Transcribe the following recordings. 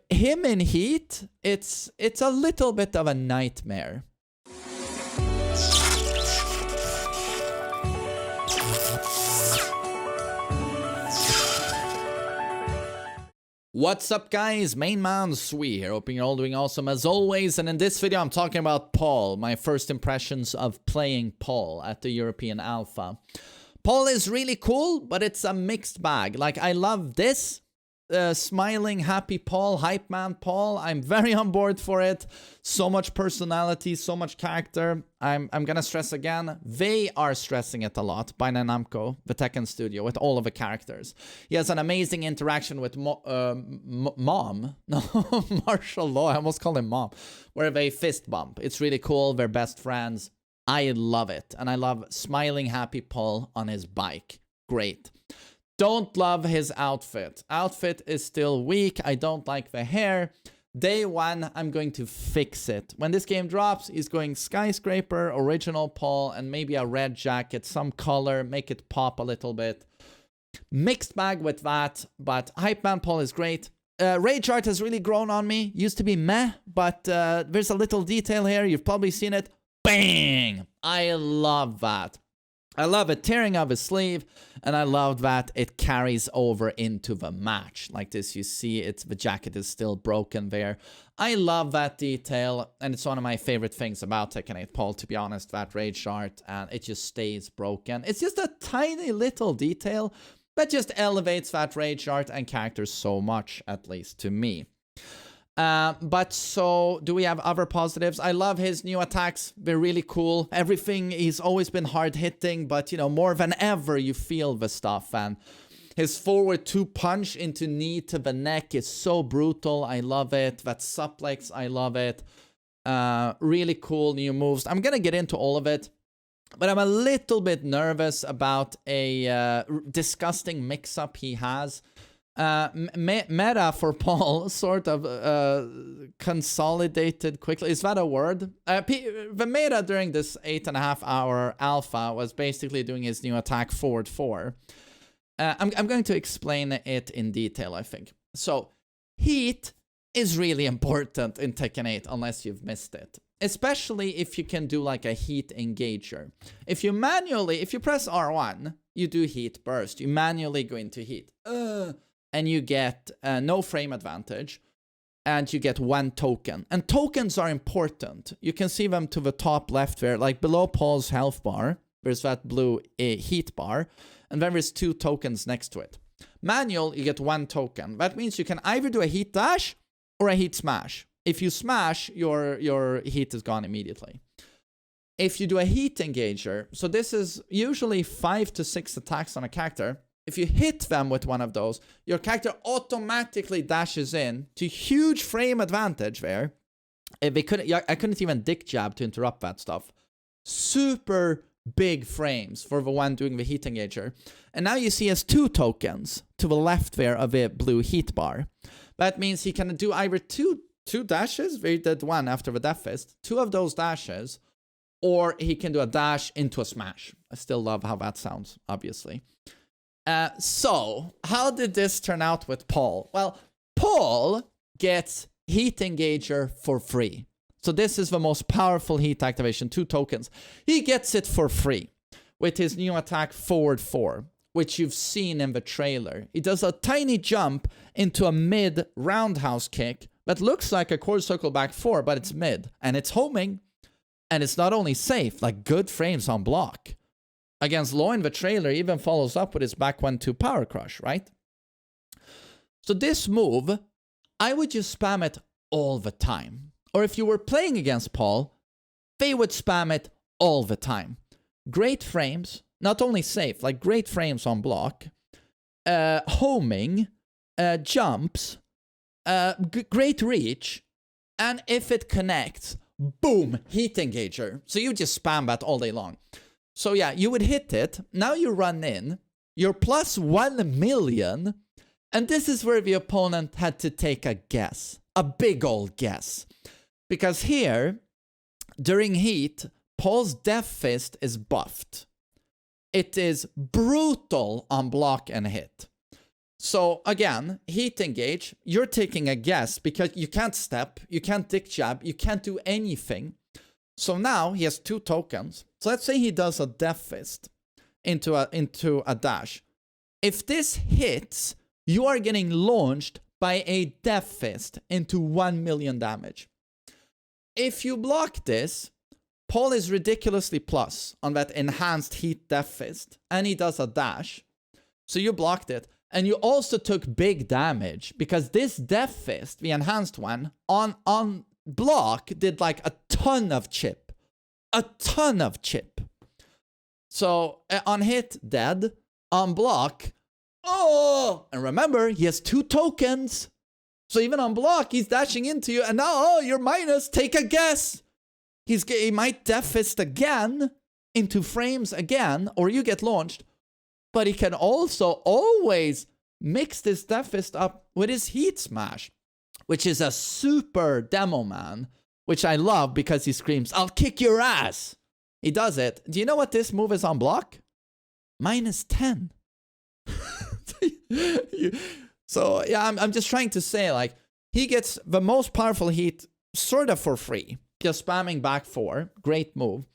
him in heat, it's a little bit of a nightmare. What's up guys, MainManSWE here, hoping you're all doing awesome as always, and in this video I'm talking about Paul, my first impressions of playing Paul at the European Alpha. Paul is really cool, but it's a mixed bag. Like, I love this, smiling, happy Paul, hype man Paul. I'm very on board for it. So much personality, so much character. I'm gonna stress again, they are stressing it a lot by Namco, the TEKKEN studio, with all of the characters. He has an amazing interaction with Mom. No, Martial Law, I almost called him Mom. Where they fist bump. It's really cool, they're best friends. I love it. And I love smiling, happy Paul on his bike. Great. Don't love his outfit. Outfit is still weak. I don't like the hair. Day one, I'm going to fix it. When this game drops, he's going skyscraper, original Paul, and maybe a red jacket, some color, make it pop a little bit. Mixed bag with that, but Hype Man Paul is great. Rage art has really grown on me. Used to be meh, but there's a little detail here. You've probably seen it. Bang! I love that. I love it tearing of his sleeve, and I love that it carries over into the match. Like this, you see it's the jacket is still broken there. I love that detail, and it's one of my favorite things about Tekken 8 Paul, to be honest, that rage art, and it just stays broken. It's just a tiny little detail that just elevates that rage art and character so much, at least to me. But so, do we have other positives? I love his new attacks. They're really cool. Everything, he's always been hard-hitting, but, you know, more than ever, you feel the stuff. And his forward 2 punch into knee to the neck is so brutal. I love it. That suplex, I love it. Really cool new moves. I'm gonna get into all of it, but I'm a little bit nervous about a disgusting mix-up he has. Meta for Paul sort of consolidated quickly. Is that a word? The meta during this 8.5 hour alpha was basically doing his new attack forward 4. I'm going to explain it in detail, I think. So, heat is really important in Tekken 8 unless you've missed it. Especially if you can do like a heat engager. If you press R1, you do heat burst. You manually go into heat. And you get no frame advantage, and you get 1 token. And tokens are important. You can see them to the top left there, like below Paul's health bar, there's that blue heat bar, and then there's 2 tokens next to it. Manual, you get 1 token. That means you can either do a heat dash or a heat smash. If you smash, your heat is gone immediately. If you do a heat engager, so this is usually 5 to 6 attacks on a character. If you hit them with one of those, your character automatically dashes in to huge frame advantage there. I couldn't even dick jab to interrupt that stuff. Super big frames for the one doing the heat engager. And now you see he has 2 tokens to the left there of the blue heat bar. That means he can do either two dashes, where he did 1 after the Death Fist, 2 of those dashes, or he can do a dash into a smash. I still love how that sounds, obviously. So, how did this turn out with Paul? Well, Paul gets Heat Engager for free. So this is the most powerful heat activation, 2 tokens. He gets it for free with his new attack forward 4, which you've seen in the trailer. He does a tiny jump into a mid roundhouse kick that looks like a quarter circle back 4, but it's mid. And it's homing. And it's not only safe, like good frames on block. Against Law in the trailer, even follows up with his back 1-2 power crush, right? So this move, I would just spam it all the time. Or if you were playing against Paul, they would spam it all the time. Great frames, not only safe, like great frames on block, homing, jumps, great reach, and if it connects, boom, heat engager. So you just spam that all day long. So yeah, you would hit it, now you run in, you're plus 1 million, and this is where the opponent had to take a guess. A big old guess. Because here, during heat, Paul's Death Fist is buffed. It is brutal on block and hit. So again, heat engage, you're taking a guess because you can't step, you can't dick jab, you can't do anything. So now he has 2 tokens. So let's say he does a Death Fist into a dash. If this hits, you are getting launched by a Death Fist into 1 million damage. If you block this, Paul is ridiculously plus on that enhanced heat Death Fist, and he does a dash. So you blocked it, and you also took big damage, because this Death Fist, the enhanced one, on block did like a ton of chip. A ton of chip. So on hit, dead. On block, oh! And remember, he has 2 tokens. So even on block, he's dashing into you, and now, oh, you're minus, take a guess. He might Death Fist again, into frames again, or you get launched. But he can also always mix this Death Fist up with his Heat Smash, which is a super demo man, which I love because he screams, I'll kick your ass. He does it. Do you know what this move is on block? -10. So yeah, I'm just trying to say, like, he gets the most powerful heat sort of for free. Just spamming back 4. Great move.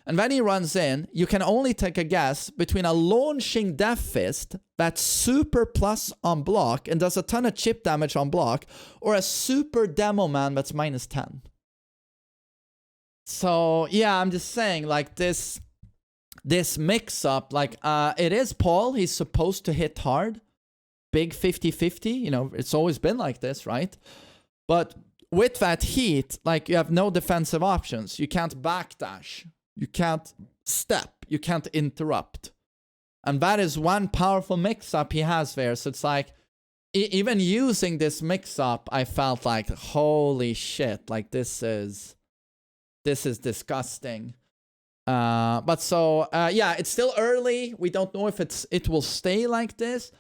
And when he runs in, you can only take a guess between a launching Death Fist that's super plus on block and does a ton of chip damage on block, or a super demo man that's -10. So yeah, I'm just saying, like, this mix-up, like, it is Paul. He's supposed to hit hard. Big 50-50. You know, it's always been like this, right? But with that heat, like, you have no defensive options. You can't backdash. You can't step. You can't interrupt. And that is one powerful mix-up he has there. So it's like, even using this mix-up, I felt like, holy shit, like, this is disgusting. But so, yeah, it's still early. We don't know if it will stay like this.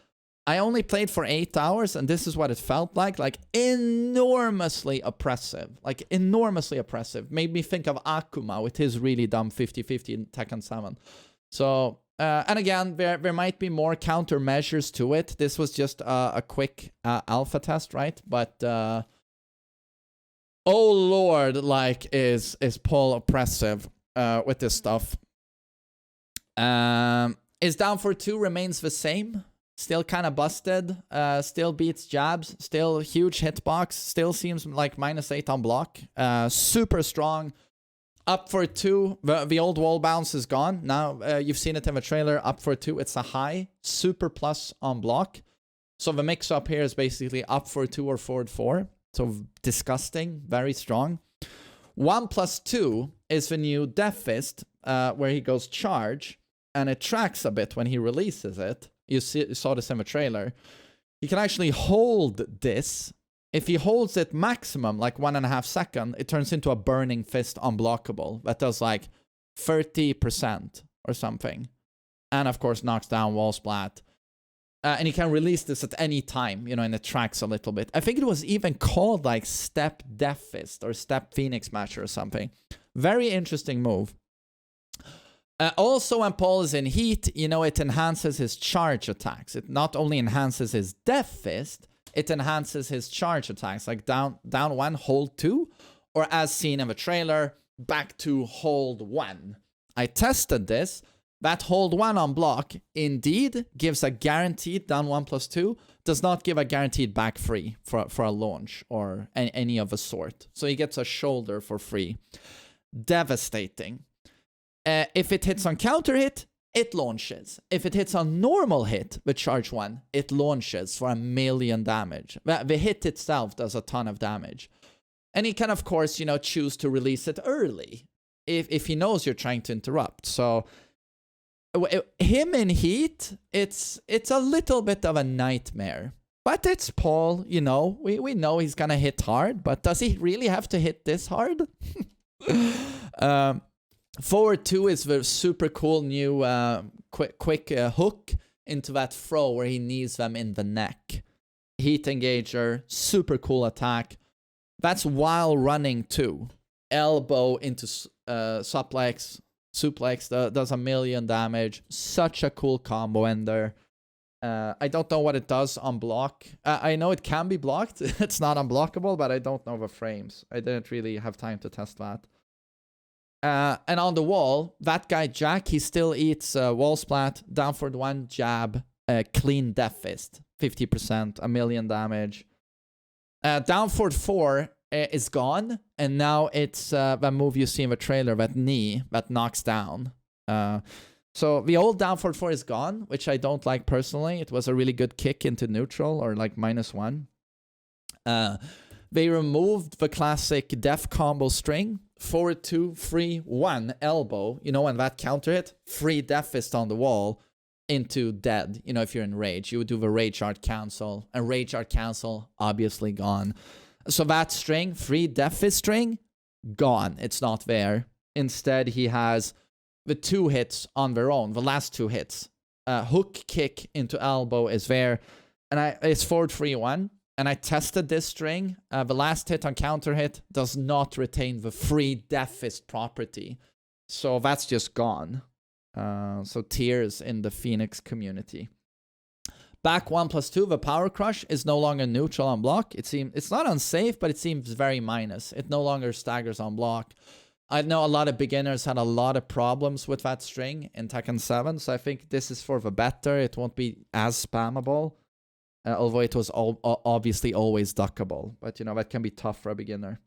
I only played for 8 hours, and this is what it felt like enormously oppressive. Like, enormously oppressive. Made me think of Akuma with his really dumb 50-50 in Tekken 7. So, and again, there might be more countermeasures to it. This was just a quick alpha test, right? But, oh lord, like, is Paul oppressive with this stuff. Is down for 2 remains the same. Still kind of busted, still beats jabs, still huge hitbox, still seems like -8 on block, super strong. Up for 2, the old wall bounce is gone. Now, you've seen it in the trailer, up for 2, it's a high, super plus on block. So the mix-up here is basically up for 2 or forward 4. So disgusting, very strong. 1+2 is the new Death Fist, where he goes charge, and it tracks a bit when he releases it. You saw this in the trailer. He can actually hold this. If he holds it maximum, like 1.5 seconds, it turns into a burning fist unblockable. That does like 30% or something. And of course, knocks down wall splat. And you can release this at any time, you know, and it tracks a little bit. I think it was even called like Step Death Fist or Step Phoenix Smasher or something. Very interesting move. Also, when Paul is in heat, you know, it enhances his charge attacks. It not only enhances his Death Fist, it enhances his charge attacks. Like down 1, hold 2. Or as seen in the trailer, back to hold 1. I tested this. That hold 1 on block indeed gives a guaranteed down 1+2. Does not give a guaranteed back free for a launch or any of the sort. So he gets a shoulder for free. Devastating. If it hits on counter hit, it launches. If it hits on normal hit with charge 1, it launches for 1 million damage. The hit itself does a ton of damage. And he can, of course, you know, choose to release it early if he knows you're trying to interrupt. So him in heat, it's a little bit of a nightmare. But it's Paul, you know. We know he's going to hit hard, but does he really have to hit this hard? Forward 2 is the super cool new quick hook into that throw where he knees them in the neck. Heat engager, super cool attack. That's while running too. Elbow into suplex does 1 million damage. Such a cool combo ender. I don't know what it does on block. I know it can be blocked. It's not unblockable, but I don't know the frames. I didn't really have time to test that. And on the wall, that guy Jack, he still eats wall splat, down for the 1, jab, clean death fist, 50%, a million damage. Down for 4 is gone, and now it's that move you see in the trailer, that knee that knocks down. So the old down for 4 is gone, which I don't like personally. It was a really good kick into neutral, or like -1. They removed the classic death combo string, forward 2, free 1, elbow. You know, when that counter hit, free death fist on the wall into dead. You know, if you're in rage, you would do the rage art cancel, and rage art cancel, obviously gone. So that string, free death fist string, gone. It's not there. Instead, he has the 2 hits on their own, the last 2 hits. Hook kick into elbow is there, and it's forward 3-1. And I tested this string. The last hit on counter hit does not retain the free death fist property. So that's just gone. So tears in the Phoenix community. Back 1+2, the power crush is no longer neutral on block. It's not unsafe, but it seems very minus. It no longer staggers on block. I know a lot of beginners had a lot of problems with that string in Tekken 7, so I think this is for the better. It won't be as spammable. Although it was obviously always duckable. But, you know, that can be tough for a beginner.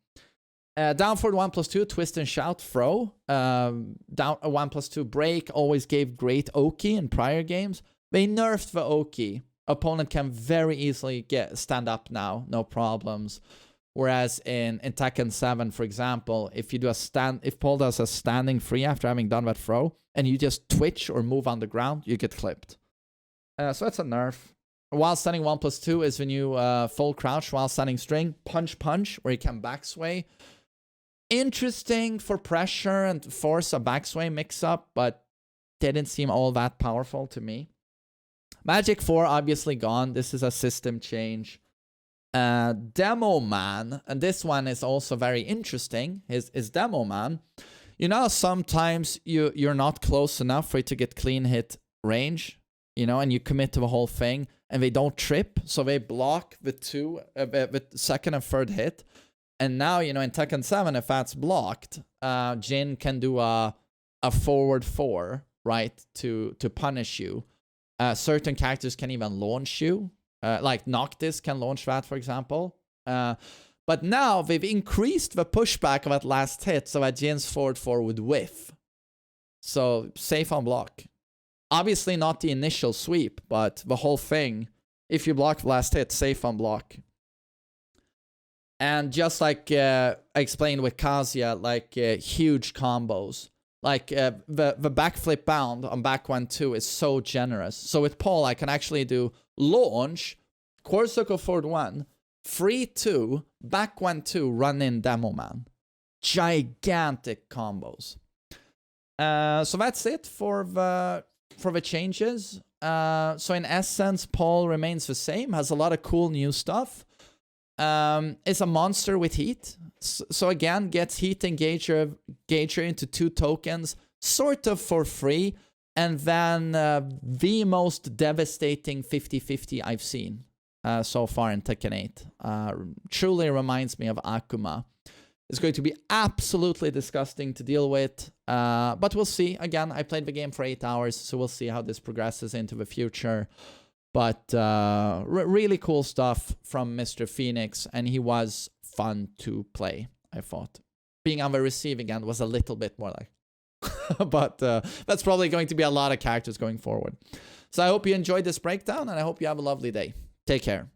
Down for 1+2, twist and shout, throw. Down a 1+2 break always gave great Oki in prior games. They nerfed the Oki. Opponent can very easily stand up now, no problems. Whereas in Tekken 7, for example, if Paul does a standing free after having done that throw, and you just twitch or move on the ground, you get clipped. So that's a nerf. While standing 1+2 is the new full crouch while standing string. Punch punch, where you can backsway. Interesting for pressure and force a backsway mix-up, but didn't seem all that powerful to me. Magic 4 obviously gone. This is a system change. Demo Man, and this one is also very interesting, is Demo Man. You know, sometimes you're not close enough for it to get clean hit range, you know, and you commit to the whole thing, and they don't trip, so they block the second and third hit. And now, you know, in Tekken 7, if that's blocked, Jin can do a forward 4, right, to punish you. Certain characters can even launch you. Like Noctis can launch that, for example. But now they've increased the pushback of that last hit so that Jin's forward 4 would whiff. So safe on block. Obviously not the initial sweep, but the whole thing, if you block the last hit, safe on block. And just like I explained with Kazuya, like huge combos. Like the backflip bound on back 1-2 is so generous. So with Paul, I can actually do launch, quarter circle forward 1, free 2, back 1-2, run in Demo Man. Gigantic combos. So that's it for the changes. So in essence, Paul remains the same, has a lot of cool new stuff. Is a monster with heat. So again, gets heat engager into 2 tokens, sort of for free. And then the most devastating 50-50 I've seen so far in Tekken 8. Truly reminds me of Akuma. It's going to be absolutely disgusting to deal with. But we'll see. Again, I played the game for 8 hours, so we'll see how this progresses into the future. But really cool stuff from Mr. Phoenix, and he was fun to play, I thought. Being on the receiving end was a little bit more like... but that's probably going to be a lot of characters going forward. So I hope you enjoyed this breakdown, and I hope you have a lovely day. Take care.